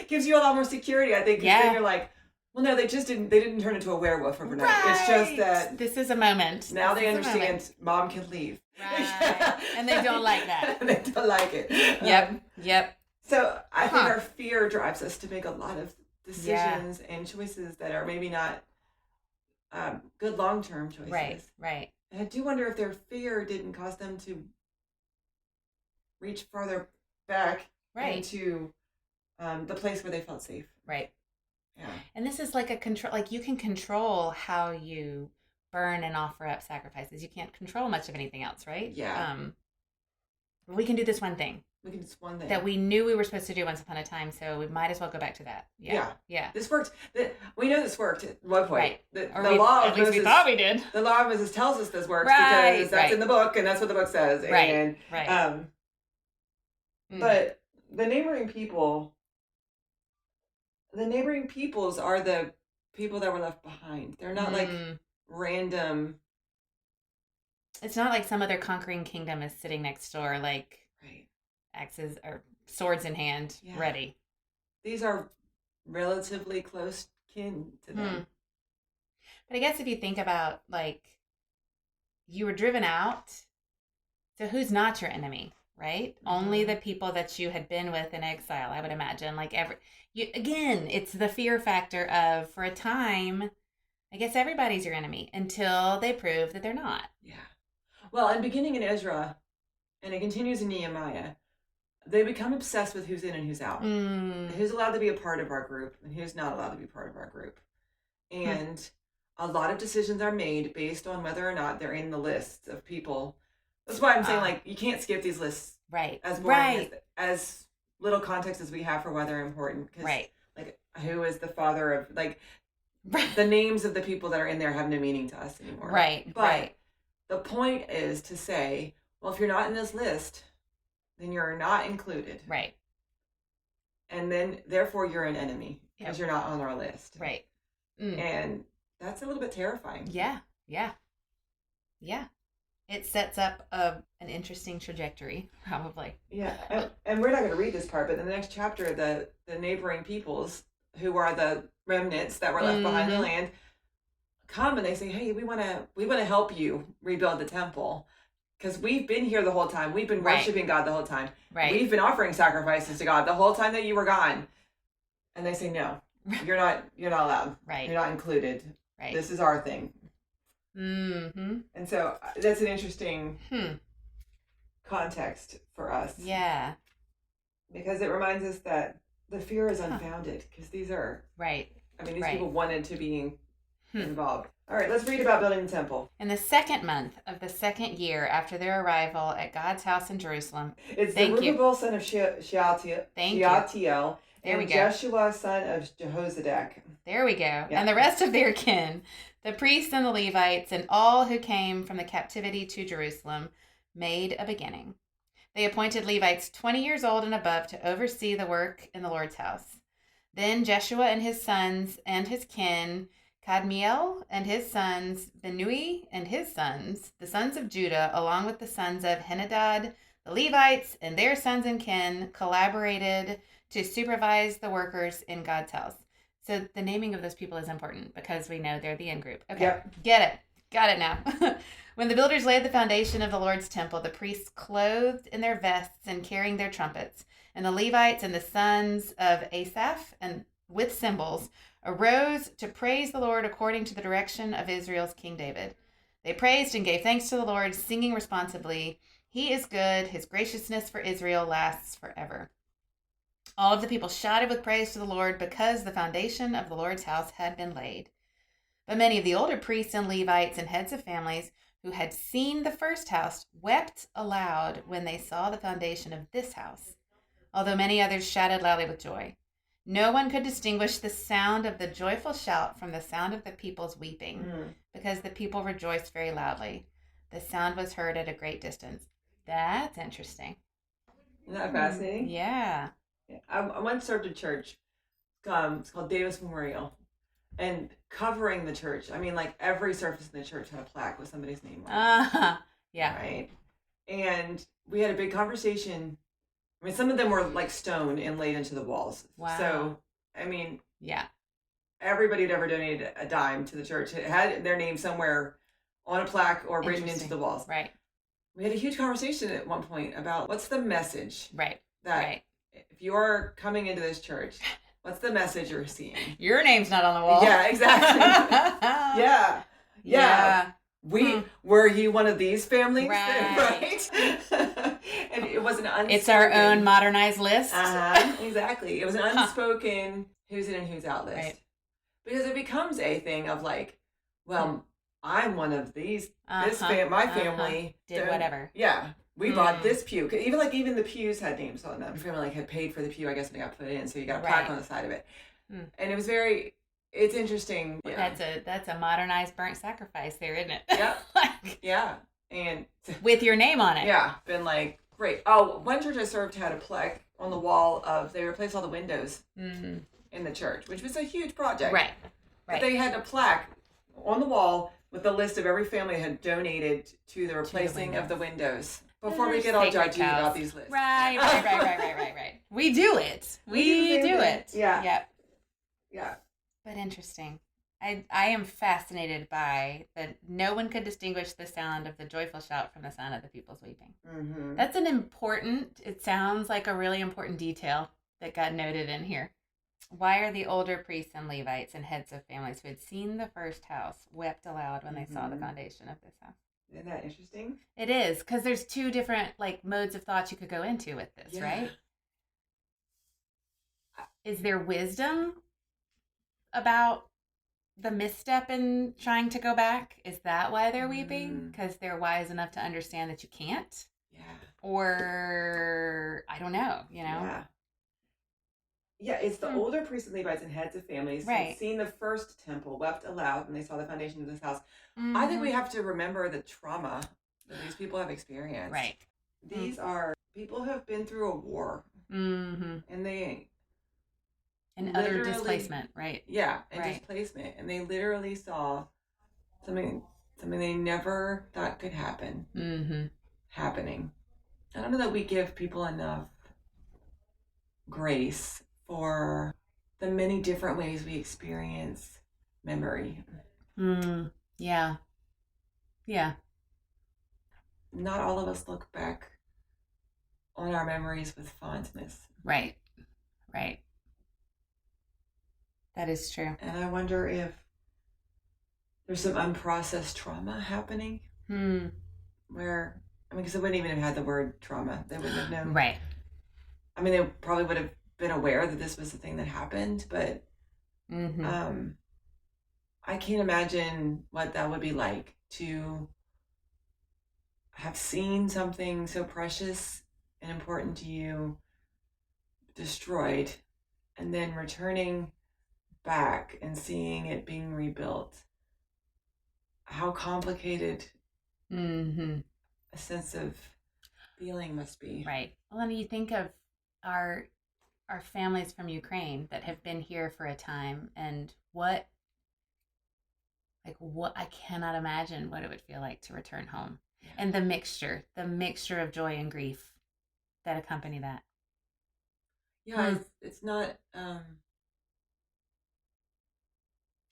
Gives you a lot more security, I think. Because then you're like, well, no, they didn't turn into a werewolf overnight. Right. It's just that this is a moment. Now they understand mom can leave. Right. And they don't like that. They don't like it. Yep. So I think our fear drives us to make a lot of decisions and choices that are maybe not good long-term choices. Right. And I do wonder if their fear didn't cause them to reach farther back into the place where they felt safe. Right. Yeah. And this is like a control, like you can control how you burn and offer up sacrifices. You can't control much of anything else, right? Yeah. We can do this one thing. We can do this one thing. That we knew we were supposed to do once upon a time, so we might as well go back to that. Yeah. This worked. We know this worked at one point. Right. The law of Moses, we thought we did. The law of Moses tells us this works because that's in the book and that's what the book says. Right. And, But the neighboring peoples are the people that were left behind. They're not like random. It's not like some other conquering kingdom is sitting next door, like axes or swords in hand, ready. These are relatively close kin to them. But I guess if you think about, like, you were driven out, so who's not your enemy, right? Only the people that you had been with in exile, I would imagine. Like, again, it's the fear factor of, for a time, I guess everybody's your enemy until they prove that they're not. Yeah. Well, and beginning in Ezra, and it continues in Nehemiah, they become obsessed with who's in and who's out. Who's allowed to be a part of our group and who's not allowed to be part of our group. And a lot of decisions are made based on whether or not they're in the list of people. That's why I'm saying, like, you can't skip these lists. Right. As boring as little context as we have for why they're important. Cause, like, who is the father of, like, the names of the people that are in there have no meaning to us anymore. But the point is to say, well, if you're not in this list, then you're not included. Right. And then, therefore, you're an enemy because you're not on our list. Right. And that's a little bit terrifying. Yeah. It sets up an interesting trajectory, probably. Yeah. And we're not going to read this part, but in the next chapter, the neighboring peoples, who are the remnants that were left behind in the land, come and they say, hey, we want to help you rebuild the temple. Because we've been here the whole time. We've been worshiping God the whole time. Right. We've been offering sacrifices to God the whole time that you were gone. And they say, no, you're not allowed. Right. You're not included. Right. This is our thing. Mm-hmm. And so that's an interesting context for us. Yeah. Because it reminds us that the fear is unfounded. Because these are... Right. I mean, these people wanted to be involved. All right, let's read about building the temple. In the 2nd month of the 2nd year after their arrival at God's house in Jerusalem. It's the Zerubbabel son of Shealtiel. There we go. Jeshua son of Jehozadak. There we go. Yeah. And the rest of their kin, the priests and the Levites, and all who came from the captivity to Jerusalem, made a beginning. They appointed Levites 20 years old and above to oversee the work in the Lord's house. Then Jeshua and his sons and his kin, Kadmiel and his sons, Benui and his sons, the sons of Judah, along with the sons of Henadad, the Levites and their sons and kin, collaborated to supervise the workers in God's house. So the naming of those people is important because we know they're the in-group. Okay, Get it. Got it now. When the builders laid the foundation of the Lord's temple, the priests clothed in their vests and carrying their trumpets, and the Levites and the sons of Asaph and with cymbals arose to praise the Lord according to the direction of Israel's King David. They praised and gave thanks to the Lord, singing responsibly, "He is good, his graciousness for Israel lasts forever." All of the people shouted with praise to the Lord because the foundation of the Lord's house had been laid. But many of the older priests and Levites and heads of families who had seen the first house wept aloud when they saw the foundation of this house, although many others shouted loudly with joy. No one could distinguish the sound of the joyful shout from the sound of the people's weeping, because the people rejoiced very loudly. The sound was heard at a great distance. That's interesting. Isn't that fascinating? Yeah. I once served a church. It's called Davis Memorial. And covering the church. I mean, like every surface in the church had a plaque with somebody's name on it. Yeah. Right. And we had a big conversation. I mean, some of them were like stone and laid into the walls. Wow. So, I mean, yeah, everybody had ever donated a dime to the church. It had their name somewhere on a plaque or written into the walls. Right. We had a huge conversation at one point about what's the message. Right. That if you're coming into this church, what's the message you're seeing? Your name's not on the wall. Yeah, exactly. Yeah. Were you one of these families? Right. And it was an unspoken. It's our own modernized list. Exactly. It was an unspoken who's in and who's out list. Right. Because it becomes a thing of like, well, I'm one of these. My family did whatever. Yeah. We bought this pew. Even the pews had names on them. Your family had paid for the pew, I guess, when it got put in, so you got a plaque on the side of it. And it was it's interesting. Yeah. That's a modernized burnt sacrifice there, isn't it? Yeah. Yeah. And with your name on it. Yeah. Been like, great. Oh, one church I served had a plaque on the wall they replaced all the windows in the church, which was a huge project. Right. But they had a plaque on the wall with a list of every family that had donated to the replacing of the windows. Before we get all judgy about these lists. Right. We do it. We do it. Yeah. Yep. Yeah. But interesting. I am fascinated by that no one could distinguish the sound of the joyful shout from the sound of the people's weeping. Mm-hmm. That's it sounds like a really important detail that got noted in here. Why are the older priests and Levites and heads of families who had seen the first house wept aloud when they saw the foundation of this house? Isn't that interesting? It is, because there's two different modes of thought you could go into with this, right? Is there wisdom about the misstep in trying to go back? Is that why they're weeping? Because they're wise enough to understand that you can't? Yeah. Or, I don't know, Yeah. Yeah, it's the older priests and Levites and heads of families who'd seen the first temple, wept aloud when they saw the foundation of this house. Mm-hmm. I think we have to remember the trauma that these people have experienced. Right. These are people who have been through a war. Mm-hmm. And utter displacement, right? Yeah, displacement. And they literally saw something they never thought could happen happening. I don't know that we give people enough grace for the many different ways we experience memory. Yeah. Yeah. Not all of us look back on our memories with fondness. Right. That is true. And I wonder if there's some unprocessed trauma happening. Where, because they wouldn't even have had the word trauma. They wouldn't have known. Right. I mean, they probably would have been aware that this was the thing that happened, but I can't imagine what that would be like to have seen something so precious and important to you destroyed, and then returning back and seeing it being rebuilt. How complicated a sense of feeling must be. Right. Well, and you think of our families from Ukraine that have been here for a time, and what I cannot imagine what it would feel like to return home. Yeah. And the mixture of joy and grief that accompany that. Yeah, it's not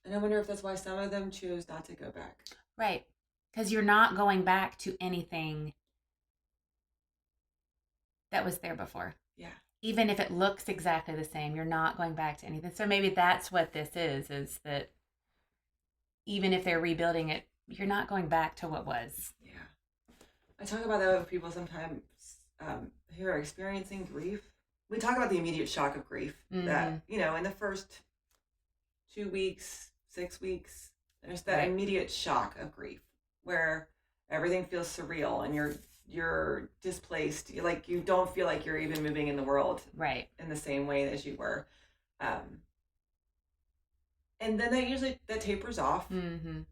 and I wonder if that's why some of them chose not to go back. Right. Because you're not going back to anything that was there before. Yeah. Even if it looks exactly the same, you're not going back to anything. So maybe that's what this is that even if they're rebuilding it, you're not going back to what was. Yeah. I talk about that with people sometimes who are experiencing grief. We talk about the immediate shock of grief that, in the first 2 weeks, 6 weeks, there's that immediate shock of grief where everything feels surreal and you're displaced. You don't feel like you're even moving in the world in the same way as you were. And then that tapers off. And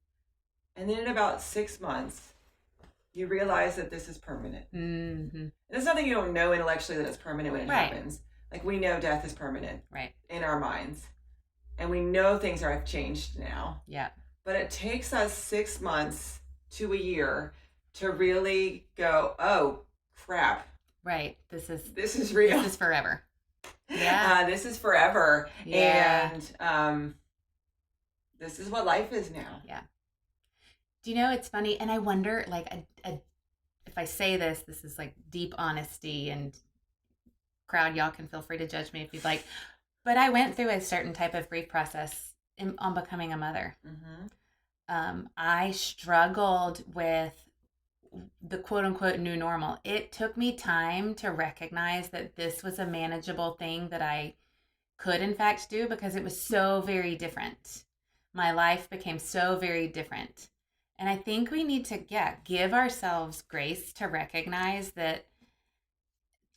then in about 6 months, you realize that this is permanent. And it's nothing you don't know intellectually that it's permanent when it happens. Like, we know death is permanent in our minds. and we know things have changed now. Yeah. But it takes us 6 months to a year to really go, oh, crap. Right. This is real. This is forever. Yeah. This is forever. Yeah. And this is what life is now. Yeah. Do you know, it's funny, and I wonder, like, if I say this is like deep honesty, and crowd, y'all can feel free to judge me if you'd like, but I went through a certain type of grief process on becoming a mother. Mm-hmm. I struggled with the quote unquote new normal. It took me time to recognize that this was a manageable thing that I could in fact do, because it was so very different. My life became so very different. And I think we need to, give ourselves grace to recognize that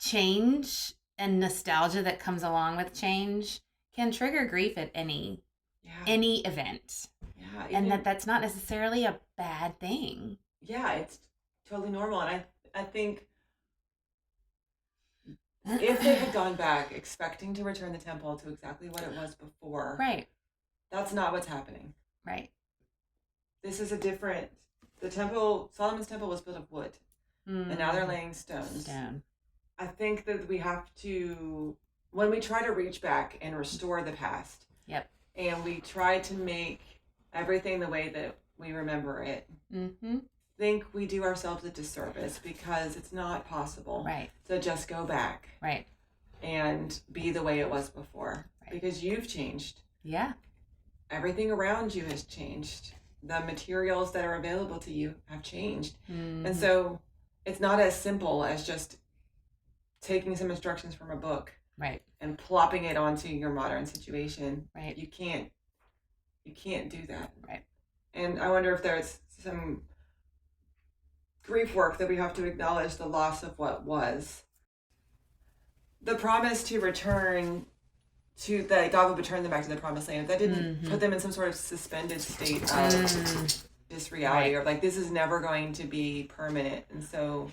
change and nostalgia that comes along with change can trigger grief at any event. Yeah, and that's not necessarily a bad thing. Yeah, it's totally normal. And I think if they had gone back expecting to return the temple to exactly what it was before, right, that's not what's happening. Right. This is the temple, Solomon's temple was built of wood, and now they're laying stones. I think that we have to, when we try to reach back and restore the past, and we try to make everything the way that we remember it, think we do ourselves a disservice, because it's not possible to just go back and be the way it was before, because you've changed. Yeah. Everything around you has changed. The materials that are available to you have changed. And so it's not as simple as just taking some instructions from a book and plopping it onto your modern situation. You can't do that. And I wonder if there's some grief work that we have to acknowledge the loss of what was. The promise to return to, that God would return them back to the promised land, that didn't put them in some sort of suspended state of this reality, or like, this is never going to be permanent. And so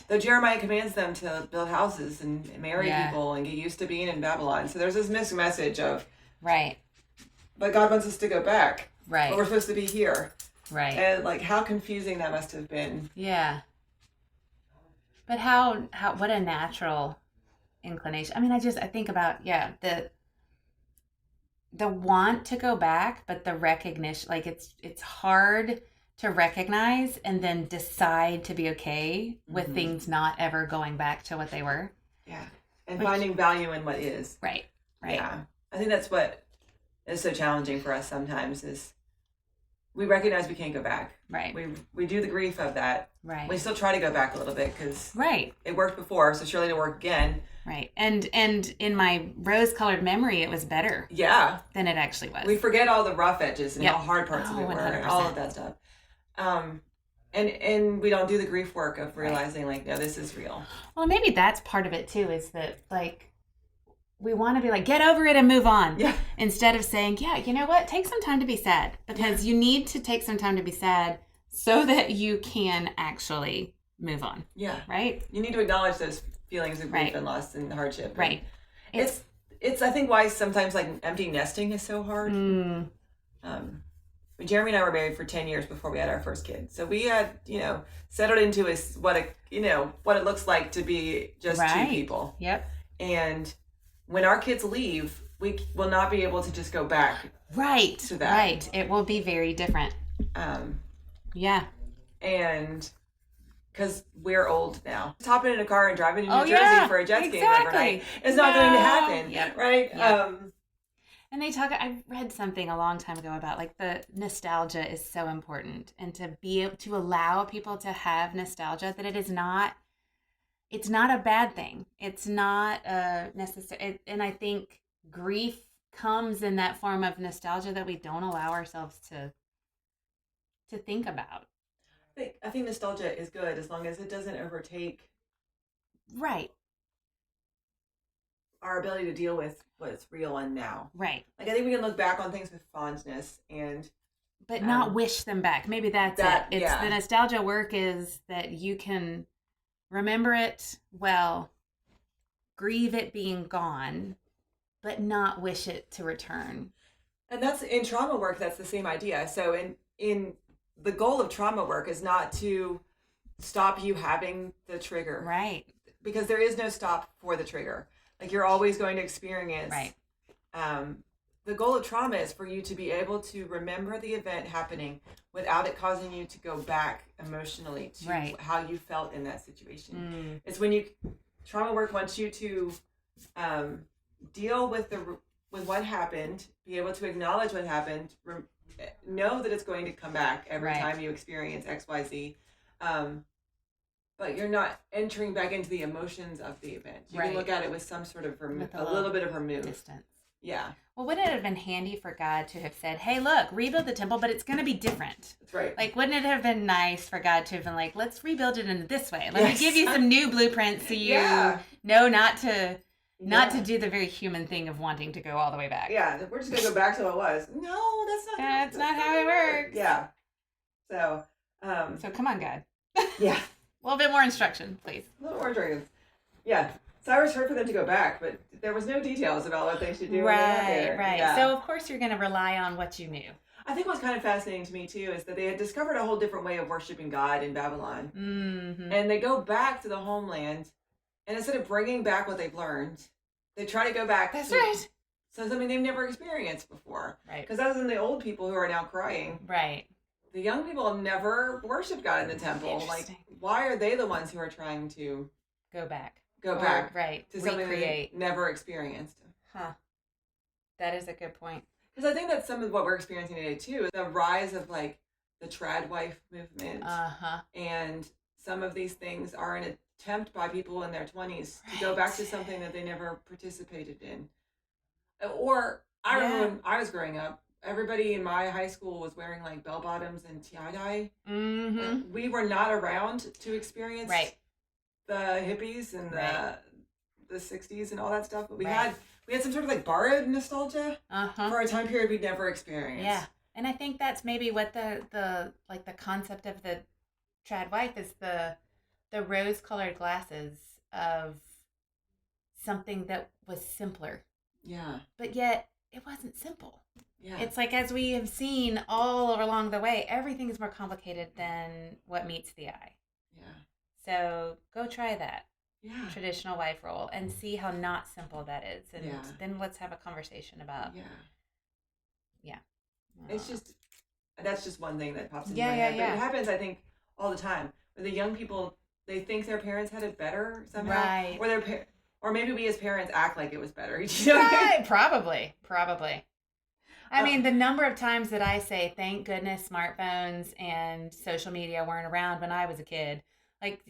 though Jeremiah commands them to build houses and marry people and get used to being in Babylon, so there's this mixed message of but God wants us to go back, but we're supposed to be here, and like, how confusing that must have been. But how what a natural inclination. I mean, I think about the want to go back, but the recognition, like, it's hard to recognize and then decide to be okay with things not ever going back to what they were. And finding value in what is. I think that's what is so challenging for us sometimes, is we recognize we can't go back. We do the grief of that. We still try to go back a little bit, because it worked before, so surely it'll work again. And in my rose-colored memory, it was better than it actually was. We forget all the rough edges and how hard parts of it were, 100%. And all of that stuff. And we don't do the grief work of realizing, like, no, this is real. Well, maybe that's part of it too, is that, like, we want to be like, get over it and move on. Instead of saying, you know what, take some time to be sad, because you need to take some time to be sad so that you can actually move on. You need to acknowledge those feelings of grief and loss and hardship. It's I think why sometimes, like, empty nesting is so hard. Jeremy and I were married for 10 years before we had our first kid. So we had, settled into what it looks like to be just two people. And when our kids leave, we will not be able to just go back to that. It will be very different. And because we're old now. Just hopping in a car and driving to New Jersey for a Jets game overnight is not going to happen. And they talk, I read something a long time ago about, like, the nostalgia is so important, and to be able to allow people to have nostalgia, that it's not a bad thing. It's not necessary. And I think grief comes in that form of nostalgia that we don't allow ourselves to think about. I think nostalgia is good as long as it doesn't overtake our ability to deal with what's real and now. Like, I think we can look back on things with fondness but not wish them back. Maybe that's it. It's the nostalgia work is that you can remember it well, grieve it being gone, but not wish it to return. And that's in trauma work, that's the same idea. So in the goal of trauma work is not to stop you having the trigger. Right. Because there is no stop for the trigger. Like you're always going to experience. Right. The goal of trauma is for you to be able to remember the event happening without it causing you to go back emotionally to how you felt in that situation. It's when trauma work wants you to deal with what happened, be able to acknowledge what happened, know that it's going to come back every time you experience X, Y, Z. But you're not entering back into the emotions of the event. You can look at it with some sort of a little bit of remove. Distance. Yeah. Well, wouldn't it have been handy for God to have said, hey, look, rebuild the temple, but it's going to be different. That's right. Like, wouldn't it have been nice for God to have been like, let's rebuild it in this way. Let me give you some new blueprints so you know not to do the very human thing of wanting to go all the way back. Yeah, we're just going to go back to what it was. No, that's not how it works. Yeah. So come on, God. Yeah. A little bit more instruction, please. A little more instruction. Yeah. Cyrus heard for them to go back, but there was no details about what they should do. Right. Yeah. So, of course, you're going to rely on what you knew. I think what's kind of fascinating to me, too, is that they had discovered a whole different way of worshiping God in Babylon. Mm-hmm. And they go back to the homeland, and instead of bringing back what they've learned, they try to go back to something they've never experienced before. Right. Because other than the old people who are now crying. Right. The young people have never worshipped God in the temple. Like, why are they the ones who are trying to go back to something they never experienced? Huh. That is a good point. Because I think that's some of what we're experiencing today too, is the rise of like the trad wife movement. And some of these things are an attempt by people in their 20s to go back to something that they never participated in. Or I remember when I was growing up, everybody in my high school was wearing like bell bottoms and tie-dye. Mm-hmm. We were not around to experience the hippies and the 60s and all that stuff, but we had some sort of like borrowed nostalgia for a time period we'd never experienced. Yeah. And I think that's maybe what the concept of the trad wife is, the rose-colored glasses of something that was simpler. Yeah. But yet it wasn't simple. Yeah. It's like, as we have seen all along the way, everything is more complicated than what meets the eye. Yeah. So go try that. Yeah. Traditional wife role and see how not simple that is. And then let's have a conversation about. Yeah. It's just, that's just one thing that pops into my head. But it happens, I think, all the time. Where the young people, they think their parents had it better somehow. Right. Or maybe we as parents act like it was better. Right. Probably. I mean, the number of times that I say, thank goodness smartphones and social media weren't around when I was a kid. Like,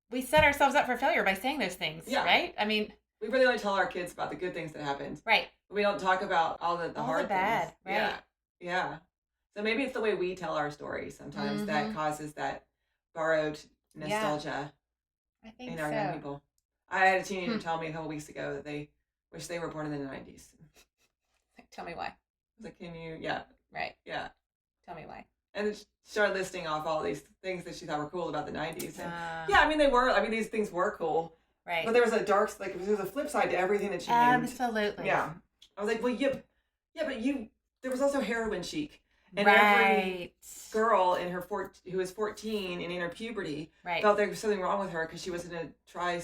we set ourselves up for failure by saying those things, right? I mean, we really only tell our kids about the good things that happened. Right. We don't talk about all the hard bad, things. Right. Yeah. So maybe it's the way we tell our stories sometimes that causes that borrowed nostalgia in our young people. I had a teenager tell me a couple weeks ago that they wish they were born in the 90s. Tell me why. I was like, can you? Yeah. Right. Yeah. Tell me why. And then she started listing off all these things that she thought were cool about the 90s. And I mean, they were. I mean, these things were cool. Right. But there was a there was a flip side to everything that she named. Absolutely. Yeah. I was like, well, yeah, but there was also heroin chic. And every girl in her who was 14 and in her puberty felt there was something wrong with her because she was in a 000.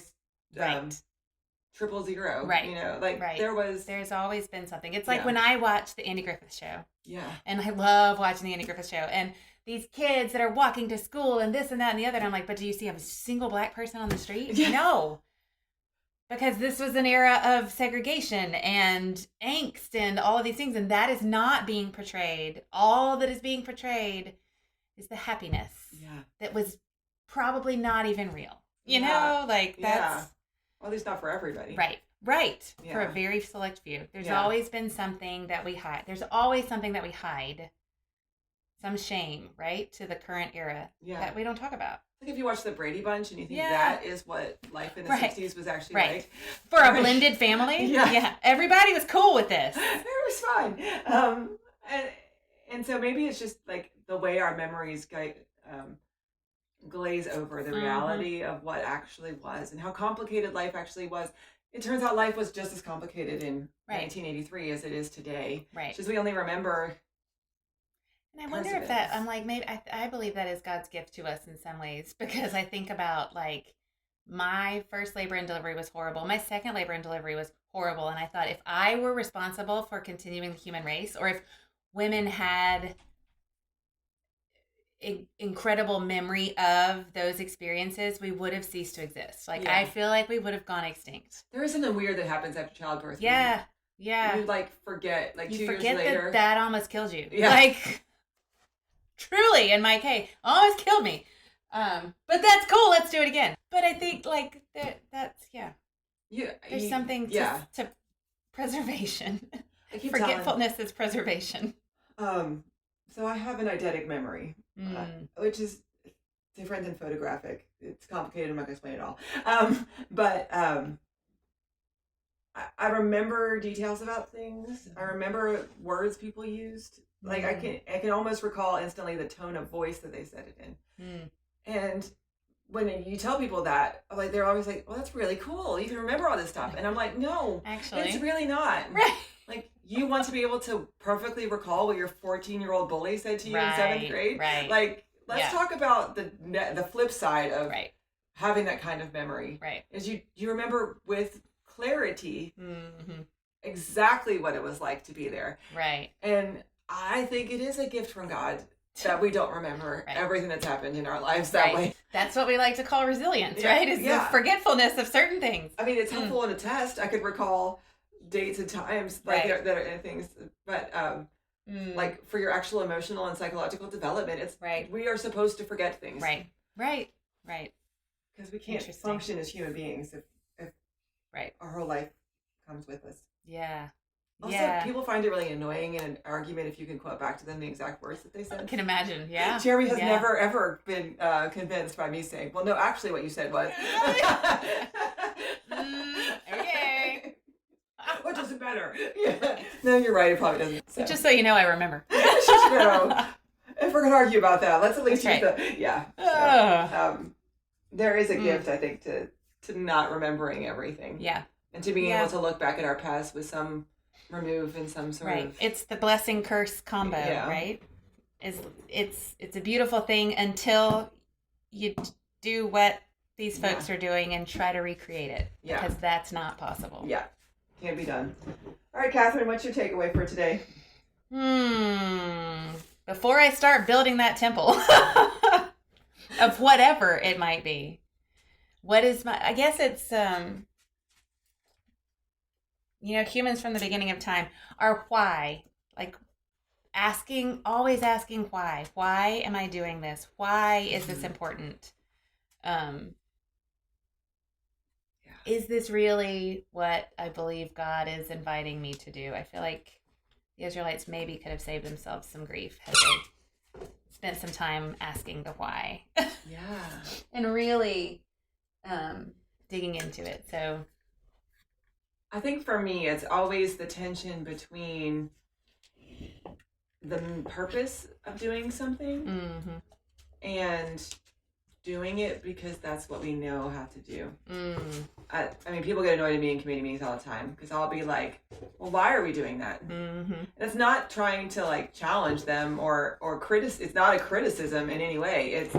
Right. You know, like there's always been something. It's like when I watch the Andy Griffith Show. Yeah. And I love watching the Andy Griffith Show. And these kids that are walking to school and this and that and the other. And I'm like, but do you see a single black person on the street? Yeah. No. Because this was an era of segregation and angst and all of these things. And that is not being portrayed. All that is being portrayed is the happiness that was probably not even real. You know, like that's... Well, at least not for everybody. Right. Yeah. For a very select few. There's always been something that we hide. There's always something that we hide. Some shame, right? To the current era that we don't talk about. Like if you watch the Brady Bunch and you think that is what life in the 60s was actually like. For a blended family? Yeah. Everybody was cool with this. It was fine. And so maybe it's just like the way our memories glaze over the reality of what actually was and how complicated life actually was. it turns out life was just as complicated in Right. 1983 as it is today. Right. Just we only remember. And I wonder if that, I'm like, maybe I believe that is God's gift to us in some ways, because I think about like my first labor and delivery was horrible. My second labor and delivery was horrible. And I thought if I were responsible for continuing the human race, or if women had incredible memory of those experiences, we would have ceased to exist. Like, I feel like we would have gone extinct. There is something weird that happens after childbirth. Yeah. You like forget, like 2 years later. that almost killed you. Yeah. Like, truly, in my case, almost killed me. But that's cool. Let's do it again. But I think like that's there's something to preservation. Forgetfulness is preservation. So I have an eidetic memory, which is different than photographic. It's complicated. I'm not going to explain it all. But I remember details about things. I remember words people used. Like I can almost recall instantly the tone of voice that they said it in. And when you tell people that, like, they're always like, well, that's really cool. You can remember all this stuff. And I'm like, no, actually, it's really not. Right. Like, you want to be able to perfectly recall what your 14-year-old bully said to you in 7th grade. Right. Like, let's talk about the flip side of having that kind of memory. Right. Is you remember with clarity exactly what it was like to be there. Right. And I think it is a gift from God that we don't remember everything that's happened in our lives that way. That's what we like to call resilience, right? Is the forgetfulness of certain things. I mean, it's helpful in a test. I could recall dates and times that are in things, but like for your actual emotional and psychological development, it's we are supposed to forget things. Right. Because we can't function as human beings if our whole life comes with us. Yeah. Also, people find it really annoying in an argument if you can quote back to them the exact words that they said. I can imagine, yeah. Jeremy has never, ever been convinced by me saying, well, no, actually what you said was. Okay. What doesn't matter? Yeah. No, you're right, it probably doesn't. So. Just so you know, I remember. Just know. If we're going to argue about that, let's at least use the... Yeah. So, there is a gift, I think, to not remembering everything. Yeah. And to being able to look back at our past with some remove and some sort of... It's the blessing curse combo, right? It's a beautiful thing until you do what these folks are doing and try to recreate it. Yeah. Because that's not possible. Yeah. Can't be done. All right, Katherine, what's your takeaway for today? Before I start building that temple of whatever it might be, what is I guess it's... humans from the beginning of time are why, like always asking why. Why am I doing this? Why is this important? Is this really what I believe God is inviting me to do? I feel like the Israelites maybe could have saved themselves some grief had they spent some time asking the why. And really digging into it. So I think for me, it's always the tension between the purpose of doing something and doing it because that's what we know how to do. I mean, people get annoyed at me in committee meetings all the time because I'll be like, well, why are we doing that? And it's not trying to like challenge them or it's not a criticism in any way. It's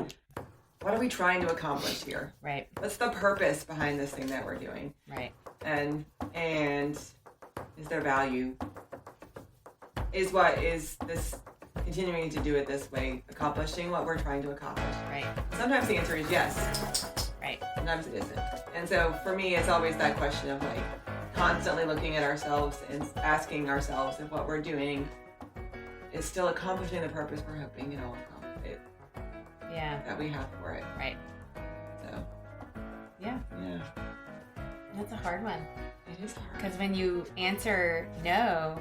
what are we trying to accomplish here? Right. What's the purpose behind this thing that we're doing? Right. And is there value? Is this continuing to do it this way accomplishing what we're trying to accomplish? Right. Sometimes the answer is yes. Right. Sometimes it isn't. And so for me, it's always that question of like constantly looking at ourselves and asking ourselves if what we're doing is still accomplishing the purpose we're hoping it'll accomplish. That we have for it. Right. So. Yeah. That's a hard one. It is hard. Because when you answer no,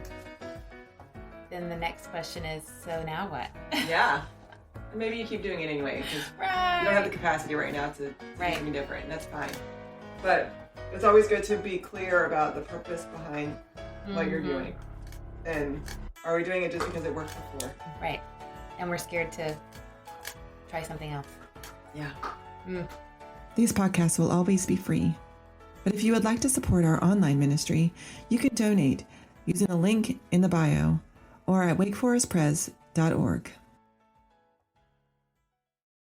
then the next question is, so now what? Yeah. Maybe you keep doing it anyway because you don't have the capacity right now to do something different, and that's fine. But it's always good to be clear about the purpose behind what you're doing. And are we doing it just because it worked before? Right. And we're scared to try something else. Yeah. These podcasts will always be free. But if you would like to support our online ministry, you can donate using the link in the bio or at wakeforestpres.org.